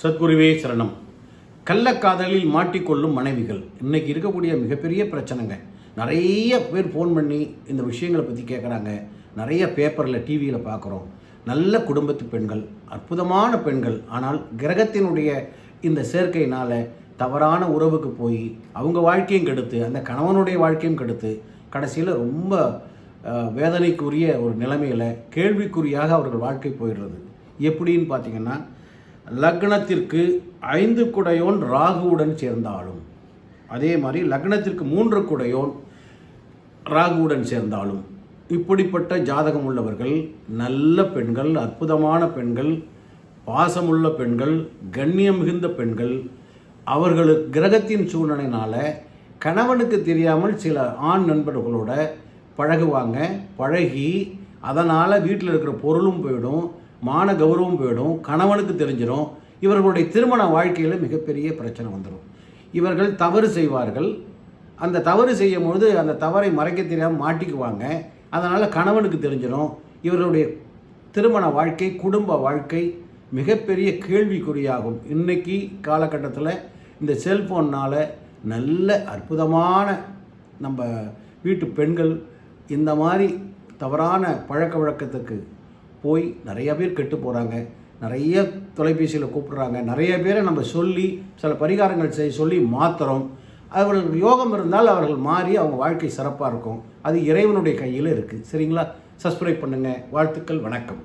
சத்குருவே சரணம். கள்ளக்காதலில் மாட்டிக்கொள்ளும் மனைவிகள் இன்னைக்கு இருக்கக்கூடிய மிகப்பெரிய பிரச்சனைங்க. நிறைய பேர் ஃபோன் பண்ணி இந்த விஷயங்களை பற்றி கேட்குறாங்க. நிறைய பேப்பரில் டிவியில் பார்க்குறோம். நல்ல குடும்பத்து பெண்கள், அற்புதமான பெண்கள், ஆனால் கிரகத்தினுடைய இந்த சேர்க்கையினால் தவறான உறவுக்கு போய் அவங்க வாழ்க்கையும் கெடுத்து, அந்த கணவனுடைய வாழ்க்கையும் கெடுத்து, கடைசியில் ரொம்ப வேதனைக்குரிய ஒரு நிலைமையில் கேள்விக்குறியாக அவர்கள் வாழ்க்கை போயிடுறது. எப்படின்னு பார்த்தீங்கன்னா, லக்னத்திற்கு 5 குடையோன் ராகுவுடன் சேர்ந்தாலும், அதே மாதிரி லக்னத்திற்கு 3 குடையோன் ராகுவுடன் சேர்ந்தாலும், இப்படிப்பட்ட ஜாதகம் உள்ளவர்கள் நல்ல பெண்கள், அற்புதமான பெண்கள், பாசமுள்ள பெண்கள், கண்ணியம் மிகுந்த பெண்கள். அவர்களுக்கு கிரகத்தின் சூழ்நிலையினால் கணவனுக்கு தெரியாமல் சில ஆண் நண்பர்களோட பழகுவாங்க. பழகி அதனால் வீட்டில் இருக்கிற பொருளும் போயிடும், மான கௌரவம் போயிடும், கணவனுக்கு தெரிஞ்சிடும். இவர்களுடைய திருமண வாழ்க்கையில் மிகப்பெரிய பிரச்சனை வந்துடும். இவர்கள் தவறு செய்வார்கள். அந்த தவறு செய்யும்போது அந்த தவறை மறைக்க தெரியாமல் மாட்டிக்குவாங்க. அதனால் கணவனுக்கு தெரிஞ்சிடும். இவர்களுடைய திருமண வாழ்க்கை, குடும்ப வாழ்க்கை மிகப்பெரிய கேள்விக்குறியாகும். இன்றைக்கி காலகட்டத்தில் இந்த செல்ஃபோன்னால் நல்ல அற்புதமான நம்ம வீட்டு பெண்கள் இந்த மாதிரி தவறான பழக்க வழக்கத்துக்கு போய் நிறைய பேர் கெட்டு போகிறாங்க. நிறைய தொலைபேசியில் கூப்பிட்றாங்க. நிறைய பேரை நம்ம சொல்லி சில பரிகாரங்கள் செய்ய சொல்லி மாற்றுறோம். அவர்களுக்கு யோகம் இருந்தால் அவர்கள் மாறி அவங்க வாழ்க்கை சிறப்பாக இருக்கும். அது இறைவனுடைய கையில் இருக்குது. சரிங்களா? சப்ஸ்கிரைப் பண்ணுங்கள். வாழ்த்துக்கள். வணக்கம்.